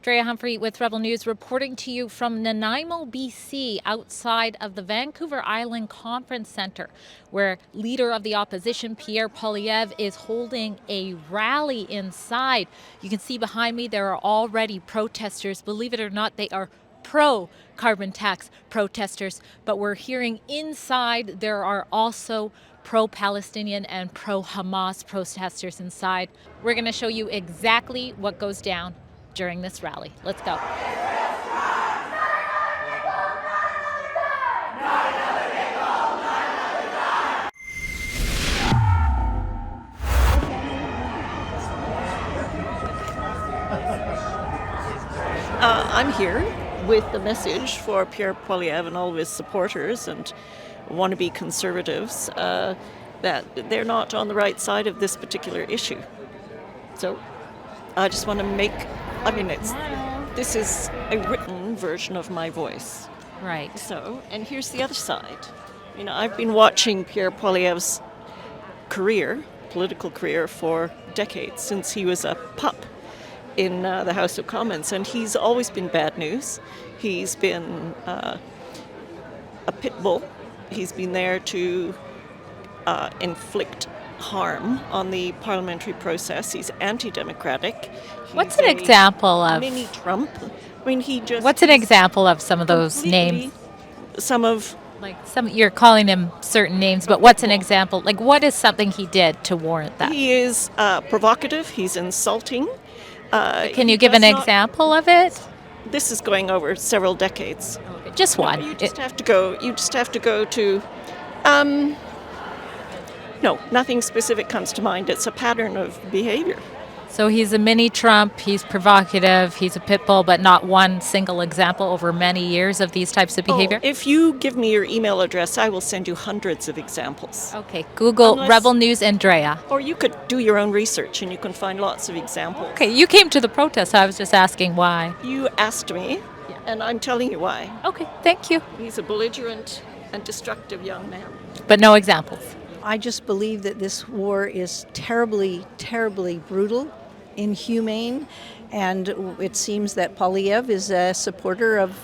Drea Humphrey with Rebel News reporting to you from Nanaimo, BC, outside of the Vancouver Island Conference Centre, where Leader of the Opposition Pierre Poilievre is holding a rally inside. You can see behind me there are already protesters. Believe it or not, they are pro-carbon tax protesters, but we're hearing inside there are also pro-Palestinian and pro-Hamas protesters inside. We're going to show you exactly what goes down during this rally. Let's go. I'm here with the message for Pierre Poilievre and all of his supporters and wannabe conservatives that they're not on the right side of this particular issue. So I just want to this is a written version of my voice. Right. So, and here's the other side. I've been watching Pierre Poilievre's political career for decades, since he was a pup in the House of Commons, and he's always been bad news. He's been a pit bull. He's been there to inflict harm on the parliamentary process. He's anti-democratic. What's an example of mini Trump? What's an example of some of those names? You're calling him certain names, but what's an example? Like, what is something he did to warrant that? He is provocative. He's insulting. Can you give an example of it? This is going over several decades. Just one. You just have to go to. No, nothing specific comes to mind. It's a pattern of behavior. So he's a mini Trump, he's provocative, he's a pit bull, but not one single example over many years of these types of behavior? If you give me your email address, I will send you hundreds of examples. Okay, Google Rebel News and Drea. Or you could do your own research and you can find lots of examples. Okay, you came to the protest, so I was just asking why. You asked me, and I'm telling you why. Okay, thank you. He's a belligerent and destructive young man. But no examples. I just believe that this war is terribly, terribly brutal, inhumane, and it seems that Poilievre is a supporter of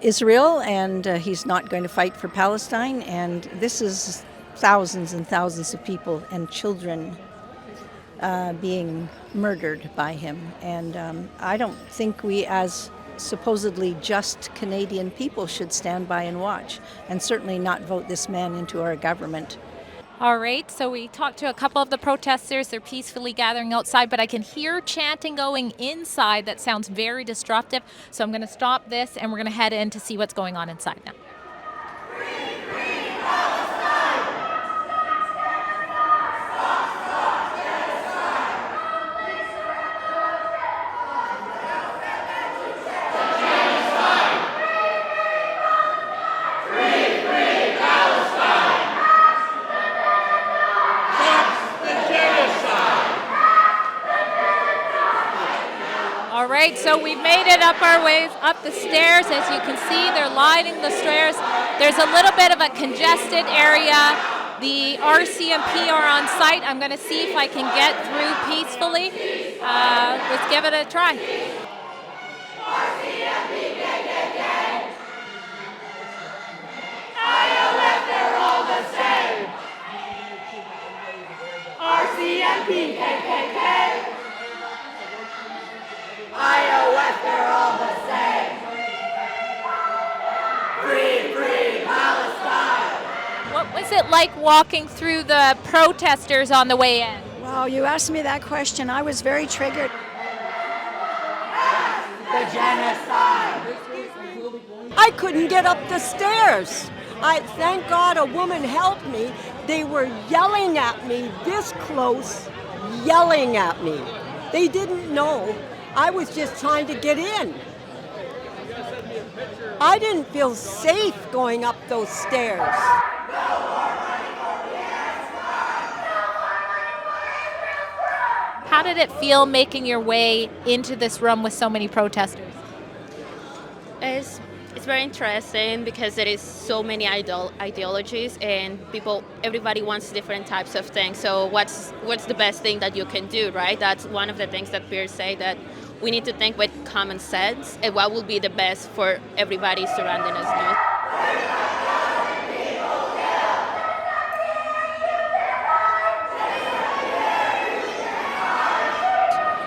Israel, and he's not going to fight for Palestine. And this is thousands and thousands of people and children being murdered by him. And I don't think we, as supposedly just Canadian people, should stand by and watch, and certainly not vote this man into our government. All right, so we talked to a couple of the protesters. They're peacefully gathering outside, but I can hear chanting going inside that sounds very disruptive. So I'm going to stop this and we're going to head in to see what's going on inside now. All right, so we've made it up our ways up the stairs. As you can see, they're lining the stairs. There's a little bit of a congested area. The RCMP are on site. I'm going to see if I can get through peacefully. Let's give it a try. RCMP, KKK. IOF, they're all the same. RCMP, KKK. IOF, they're all the same. Free, free Palestine. What was it like walking through the protesters on the way in? Wow, you asked me that question. I was very triggered. The genocide. I couldn't get up the stairs. Thank God a woman helped me. They were yelling at me this close, yelling at me. They didn't know. I was just trying to get in. I didn't feel safe going up those stairs. How did it feel making your way into this room with so many protesters? It's very interesting because there is so many ideologies and everybody wants different types of things. So what's the best thing that you can do, right? That's one of the things that Pierre say, that we need to think with common sense and what will be the best for everybody surrounding us now.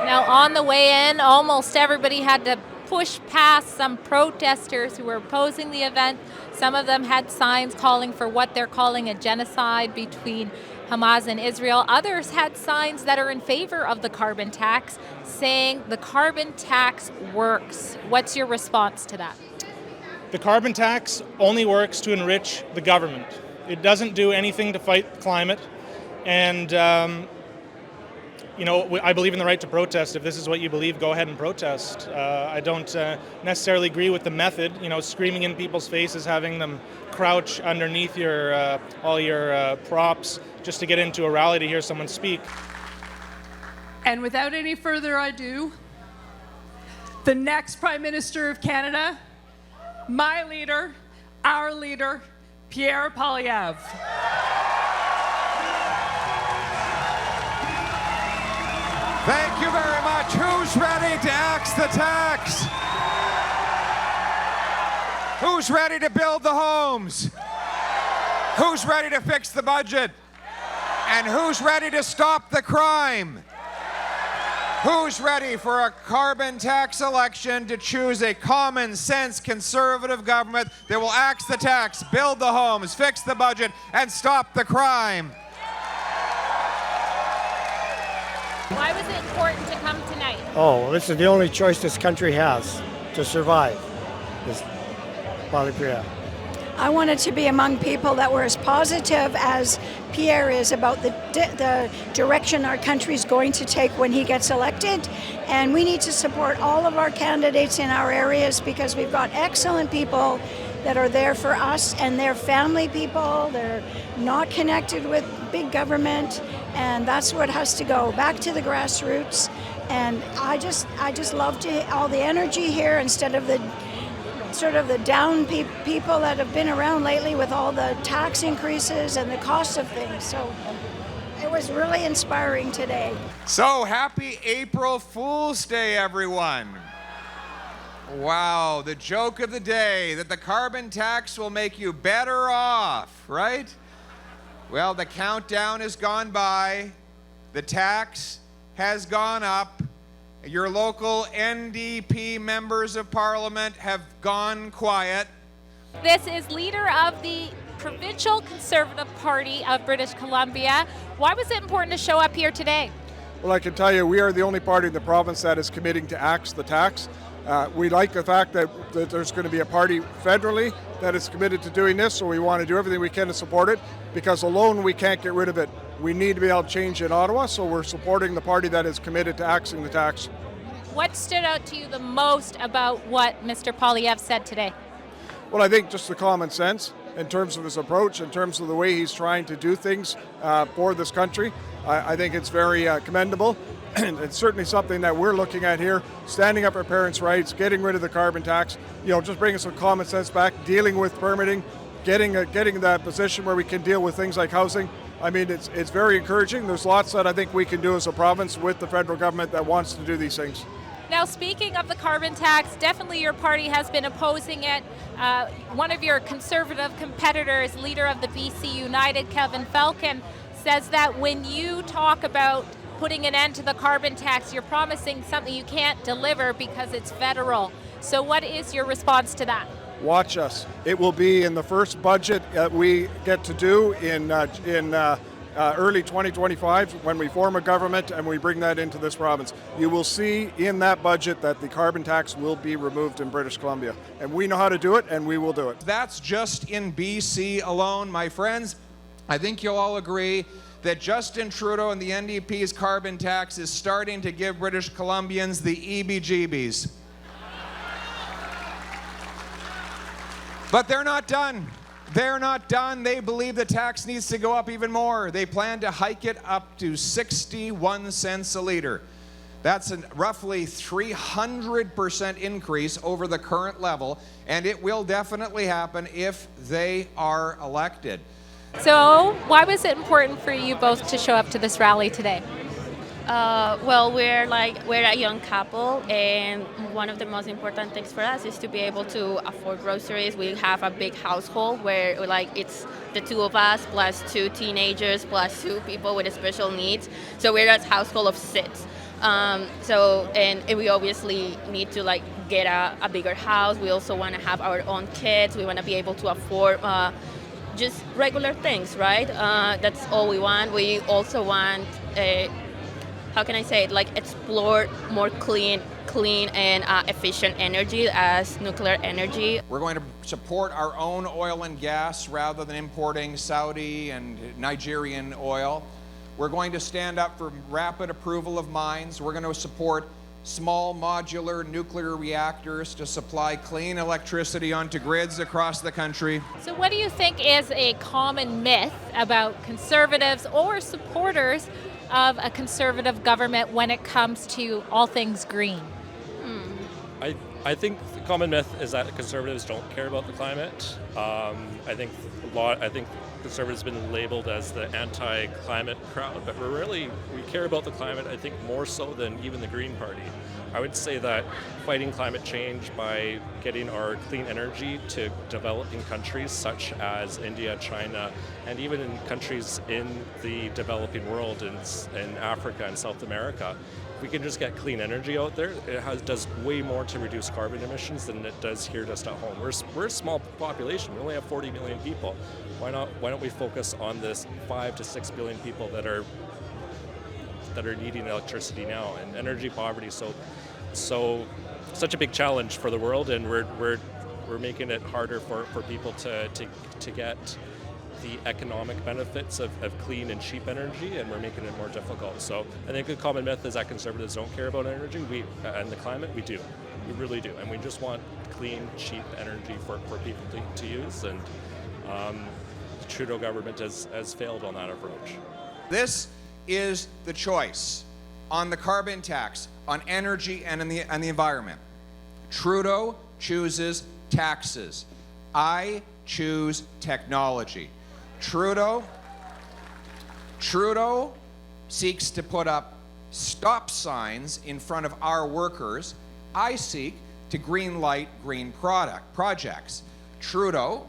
Now, on the way in, almost everybody had to push past some protesters who were opposing the event. Some of them had signs calling for what they're calling a genocide between Hamas and Israel. Others had signs that are in favor of the carbon tax, saying the carbon tax works. What's your response to that? The carbon tax only works to enrich the government. It doesn't do anything to fight climate. And I believe in the right to protest. If this is what you believe, go ahead and protest. I don't necessarily agree with the method. Screaming in people's faces, having them crouch underneath all your props just to get into a rally to hear someone speak. And without any further ado, the next Prime Minister of Canada, my leader, our leader, Pierre Poilievre. Thank you very much. Who's ready to axe the tax? Who's ready to build the homes? Who's ready to fix the budget? And who's ready to stop the crime? Who's ready for a carbon tax election to choose a common sense Conservative government that will axe the tax, build the homes, fix the budget, and stop the crime? Why was it important to come tonight? Oh, well, this is the only choice this country has to survive. This Poilievre. I wanted to be among people that were as positive as Pierre is about the direction our country's going to take when he gets elected. And we need to support all of our candidates in our areas because we've got excellent people that are there for us, and they're family people. They're not connected with big government, and that's what has to go back to the grassroots. And I just love all the energy here instead of the sort of the down people that have been around lately with all the tax increases and the cost of things. So it was really inspiring today. So happy April Fool's Day, everyone. Wow, the joke of the day, that the carbon tax will make you better off, right? Well, the countdown has gone by. The tax has gone up. Your local NDP members of Parliament have gone quiet. This is leader of the Provincial Conservative Party of British Columbia. Why was it important to show up here today? Well, I can tell you, we are the only party in the province that is committing to axe the tax. We like the fact that there's going to be a party federally that is committed to doing this, so we want to do everything we can to support it, because alone we can't get rid of it. We need to be able to change in Ottawa, so we're supporting the party that is committed to axing the tax. What stood out to you the most about what Mr. Poilievre said today? Well, I think just the common sense in terms of his approach, in terms of the way he's trying to do things for this country. I think it's very commendable. And it's certainly something that we're looking at here, standing up for parents' rights, getting rid of the carbon tax, just bringing some common sense back, dealing with permitting, getting that position where we can deal with things like housing. I mean, it's very encouraging. There's lots that I think we can do as a province with the federal government that wants to do these things. Now, speaking of the carbon tax, definitely your party has been opposing it. One of your Conservative competitors, leader of the BC United, Kevin Falcon, says that when you talk about putting an end to the carbon tax, you're promising something you can't deliver because it's federal. So what is your response to that? Watch us. It will be in the first budget that we get to do in early 2025 when we form a government and we bring that into this province. You will see in that budget that the carbon tax will be removed in British Columbia. And we know how to do it, and we will do it. That's just in BC alone, my friends. I think you'll all agree that Justin Trudeau and the NDP's carbon tax is starting to give British Columbians the EBGBs. But they're not done. They're not done. They believe the tax needs to go up even more. They plan to hike it up to 61 cents a liter. That's a roughly 300% increase over the current level, and it will definitely happen if they are elected. So why was it important for you both to show up to this rally today? Well, we're a young couple, and one of the most important things for us is to be able to afford groceries. We have a big household where it's the two of us plus two teenagers plus two people with special needs. So we're a household of six. And we obviously need to get a bigger house. We also want to have our own kids. We want to be able to afford just regular things, right? That's all we want. We also want how can I say it, explore more clean and efficient energy as nuclear energy. We're going to support our own oil and gas rather than importing Saudi and Nigerian oil. We're going to stand up for rapid approval of mines. We're going to support small modular nuclear reactors to supply clean electricity onto grids across the country. So what do you think is a common myth about conservatives or supporters of a conservative government when it comes to all things green? I think the common myth is that conservatives don't care about the climate. I think conservatives have been labeled as the anti-climate crowd, but we care about the climate, I think, more so than even the Green Party. I would say that fighting climate change by getting our clean energy to developing countries such as India, China, and even in countries in the developing world in Africa and South America, if we can just get clean energy out there, it does way more to reduce carbon emissions than it does here just at home. We're a small population. We only have 40 million people. Why don't we focus on this 5 to 6 billion people that are needing electricity now? And energy poverty is such a big challenge for the world, and we're making it harder for people to get the economic benefits of clean and cheap energy, and we're making it more difficult. So I think the common myth is that conservatives don't care about energy. And the climate, we do. We really do. And we just want clean, cheap energy for people to use. And the Trudeau government has failed on that approach. This is the choice on the carbon tax, on energy, and the environment. Trudeau chooses taxes. I choose technology. Trudeau seeks to put up stop signs in front of our workers. I seek to green light green projects. Trudeau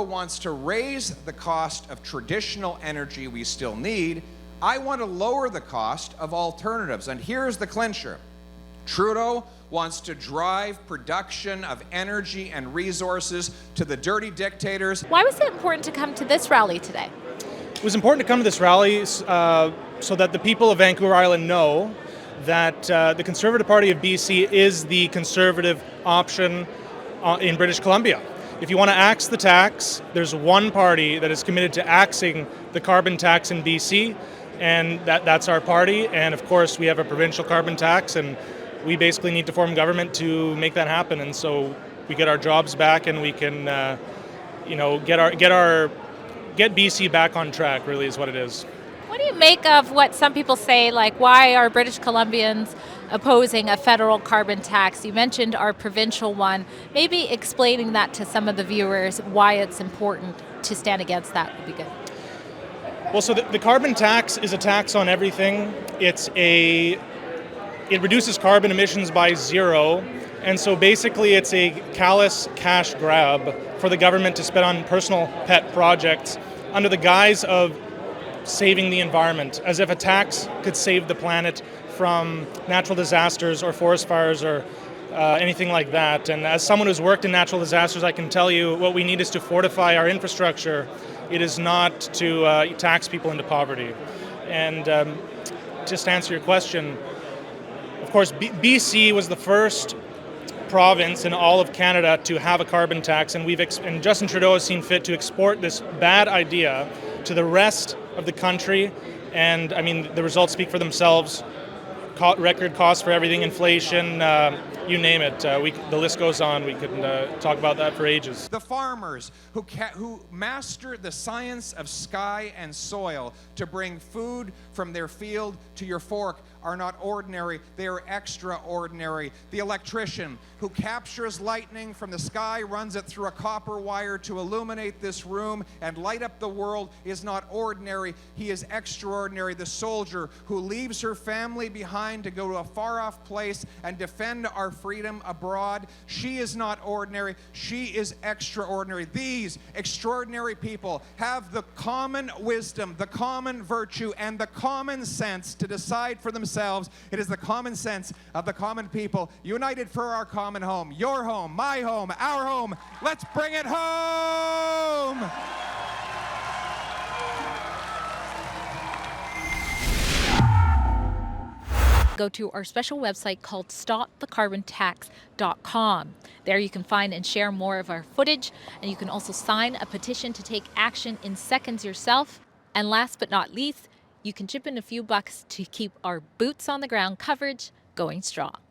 wants to raise the cost of traditional energy we still need. I want to lower the cost of alternatives. And here's the clincher. Trudeau wants to drive production of energy and resources to the dirty dictators. Why was it important to come to this rally today? It was important to come to this rally so that the people of Vancouver Island know that the Conservative Party of BC is the conservative option in British Columbia. If you want to axe the tax, there's one party that is committed to axing the carbon tax in BC, and that's our party. And of course, we have a provincial carbon tax, and we basically need to form government to make that happen. And so we get our jobs back, and we can, get BC back on track. Really, is what it is. What do you make of what some people say, why are British Columbians opposing a federal carbon tax? You mentioned our provincial one. Maybe explaining that to some of the viewers, why it's important to stand against that would be good. Well, so the carbon tax is a tax on everything. It reduces carbon emissions by zero, and so basically it's a callous cash grab for the government to spend on personal pet projects under the guise of saving the environment, as if a tax could save the planet from natural disasters or forest fires or anything like that. And as someone who's worked in natural disasters, I can tell you what we need is to fortify our infrastructure. It is not to tax people into poverty. And just to answer your question, of course, BC was the first province in all of Canada to have a carbon tax, and Justin Trudeau has seen fit to export this bad idea to the rest of the country. And I mean, the results speak for themselves. Record costs for everything, inflation, you name it. The list goes on. We could talk about that for ages. The farmers who master the science of sky and soil to bring food from their field to your fork are not ordinary, they are extraordinary. The electrician who captures lightning from the sky, runs it through a copper wire to illuminate this room and light up the world is not ordinary, he is extraordinary. The soldier who leaves her family behind to go to a far-off place and defend our freedom abroad, she is not ordinary, she is extraordinary. These extraordinary people have the common wisdom, the common virtue, and the common sense to decide for themselves. It is the common sense of the common people united for our common home. Your home, my home, our home. Let's bring it home! Go to our special website called stopthecarbontax.com. There you can find and share more of our footage, and you can also sign a petition to take action in seconds yourself. And last but not least, you can chip in a few bucks to keep our boots on the ground coverage going strong.